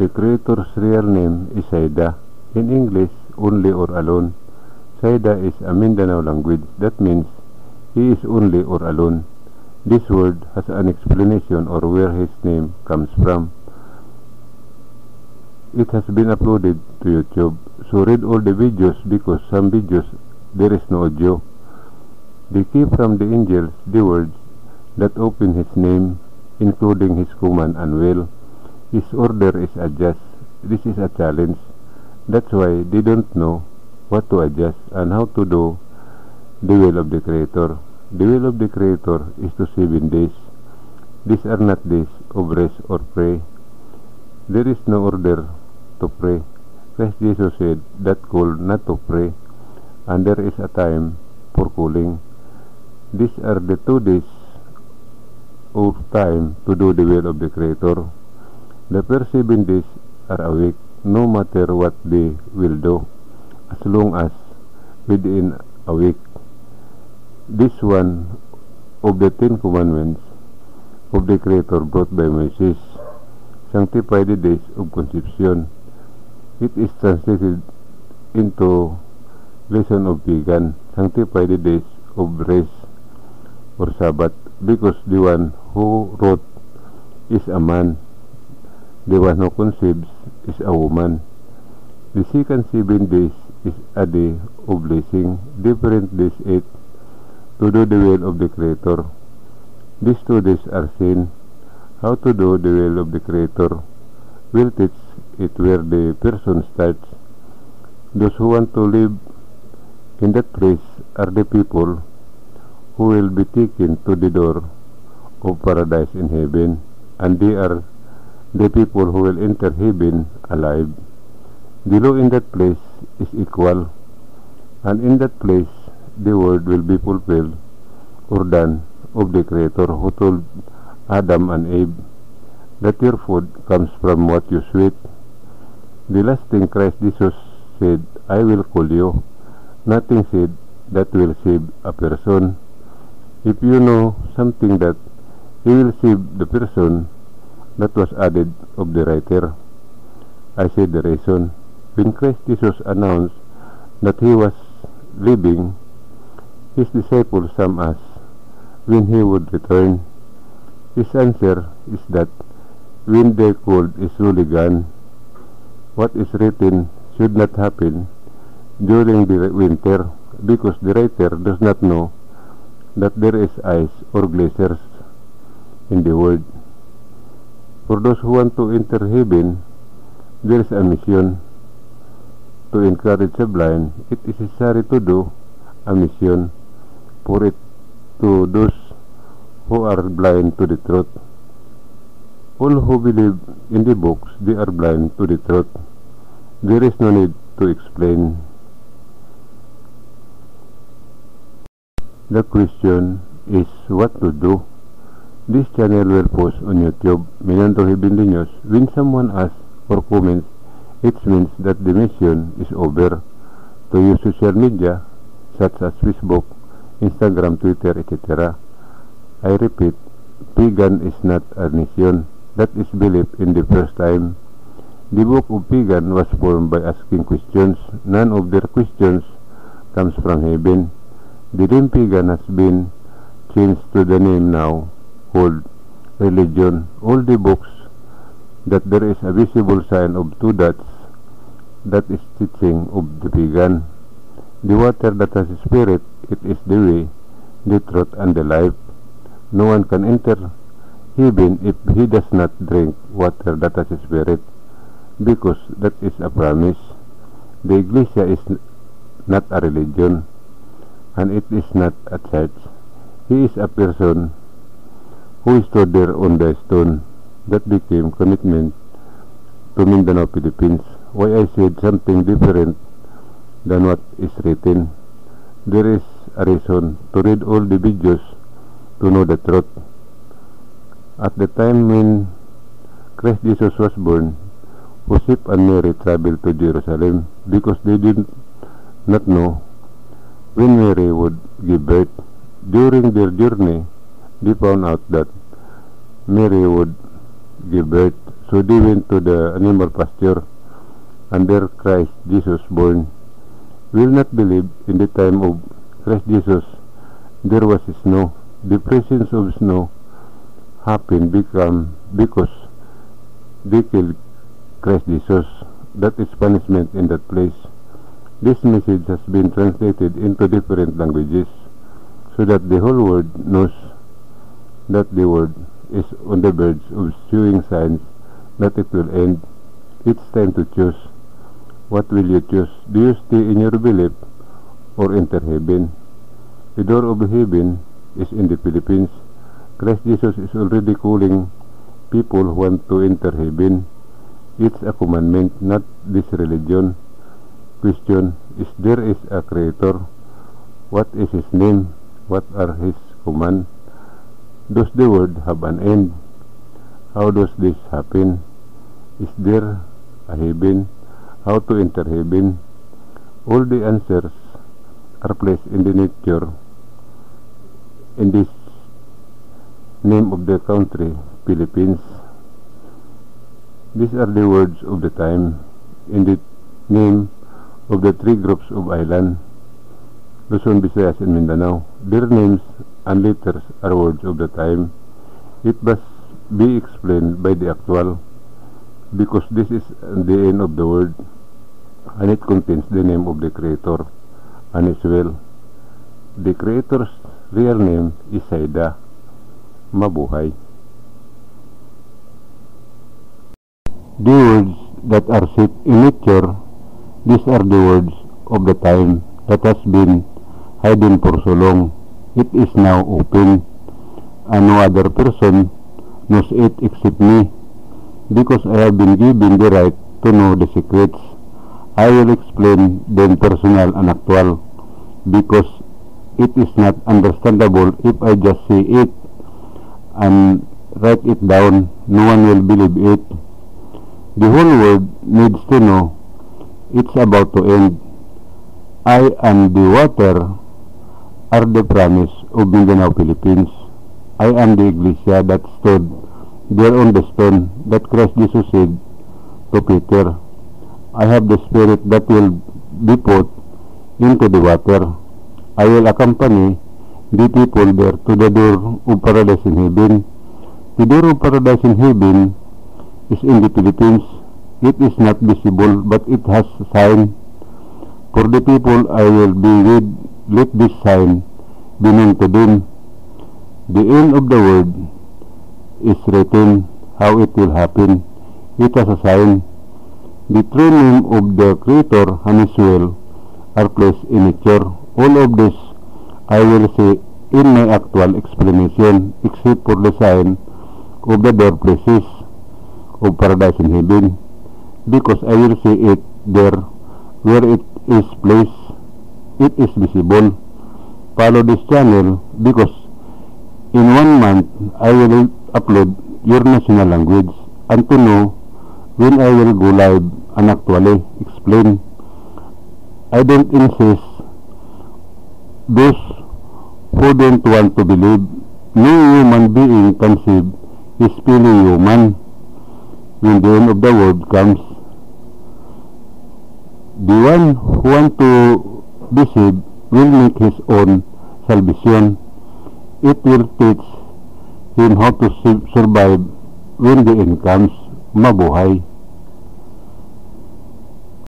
The Creator's real name is Saida. In English, only or alone. Saida is a Mindanao language. That means he is only or alone. This word has an explanation or where his name comes from. It has been uploaded to YouTube, so read all the videos because some videos there is no audio. They keep from the angels the words that open his name, including his command and will. His order is adjust. This is a challenge. That's why they don't know what to adjust and how to do the will of the Creator. The will of the Creator is to 7 days. These are not days of rest or pray. There is no order to pray. Christ Jesus said that call not to pray, and there is a time for calling. These are the 2 days of time to do the will of the Creator. The first 7 days are a week, no matter what they will do, as long as within a week. This one of the 10 commandments of the Creator brought by Moses. Sanctify the days of conception. It is translated into lesson of pagan. Sanctify the days of rest or Sabbath, because the one who wrote is a man, the one who conceives is a woman. The second 7 days is a day of blessing, different days 8 to do the will of the Creator. These 2 days are sin. How to do the will of the Creator? We'll teach it where the person starts. Those who want to live in that place are the people who will be taken to the door of paradise in heaven, and they are the people who will enter heaven alive. The law in that place is equal, and in that place the word will be fulfilled or done of the Creator who told Adam and Eve that your food comes from what you sweat. The last thing Christ Jesus said, I will call you. Nothing said that will save a person. If you know something that he will save the person, that was added of the writer. I said the reason. When Christ Jesus announced that he was leaving, his disciples asked when he would return. His answer is that when their cold is fully gone, what is written should not happen during the winter, because the writer does not know that there is ice or glaciers in the world. For those who want to enter heaven, there is a mission to encourage the blind. It is necessary to do a mission for it to those who are blind to the truth. All who believe in the books, they are blind to the truth. There is no need to explain. The question is what to do. This channel will post on YouTube, Minando Heavenly News. When someone asks or comments, it means that the mission is over. To use social media such as Facebook, Instagram, Twitter, etc. I repeat, pagan is not a nation. That is believed in the first time. The book of pagan was formed by asking questions. None of their questions comes from heaven. The name pagan has been changed to the name now called religion. All the books that there is a visible sign of 2 dots, that is teaching of the pagan. The water that has a spirit, it is the way, the truth, and the life. No one can enter heaven if he does not drink water that has a spirit, because that is a promise. The Iglesia is not a religion, and it is not a church. He is a person who stood there on the stone that became commitment to Mindanao, Philippines. Why I said something different than what is written? There is a reason to read all the videos to know the truth. At the time when Christ Jesus was born, Joseph and Mary traveled to Jerusalem because they did not know when Mary would give birth. During their journey, they found out that Mary would give birth so they went to the animal pasture, and there Christ Jesus born. Will not believe in the time of Christ Jesus there was snow. The presence of snow happened because they killed Christ Jesus. That is punishment in that place. This message has been translated into different languages so that the whole world knows that the word is on the verge of showing signs that it will end. It's time to choose. What will you choose? Do you stay in your belief or enter heaven? The door of heaven is in the Philippines. Christ Jesus is already calling people who want to enter heaven. It's a commandment, not this religion. Question: is there is a creator? What is his name? What are his commands? Does the world have an end? How does this happen? Is there a heaven? How to enter heaven? All the answers are placed in the nature, in this name of the country, Philippines. These are the words of the time in the name of the three groups of island, Luzon, Visayas, and Mindanao. Their names and letters are words of the time. It must be explained by the actual, because this is the end of the world, and it contains the name of the Creator, and as well, the Creator's real name is Saida, Mabuhay. The words that are set in nature, these are the words of the time that has been hidden for so long. It is now open, and no other person knows it except me, because I have been given the right to know the secrets. I will explain them personal and actual, because it is not understandable if I just say it and write it down. No one will believe it. The whole world needs to know it's about to end. I and the water are the promise of Mindanao, Philippines. I am the iglesia that stood there on the stone that Christ Jesus said to Peter. I have the Spirit that will be put into the water. I will accompany the people there to the door of paradise in heaven. The door of paradise in heaven is in the Philippines. It is not visible, but it has a sign. For the people I will be with, let this sign be known to them. The end of the world is written, how it will happen. It has a sign. The true name of the Creator and His will are placed in nature. All of this I will say in my actual explanation, except for the sign of the door places of paradise in heaven, because I will say it there where it is placed. It is visible. Follow this channel, because in 1 month I will upload your national language, and to know when I will go live and actually explain. I don't insist those who don't want to believe. No human being conceived is fully human. When the end of the world comes, the one who wants to be saved will make his own salvation. It will teach him how to survive when the end comes. Mabuhay.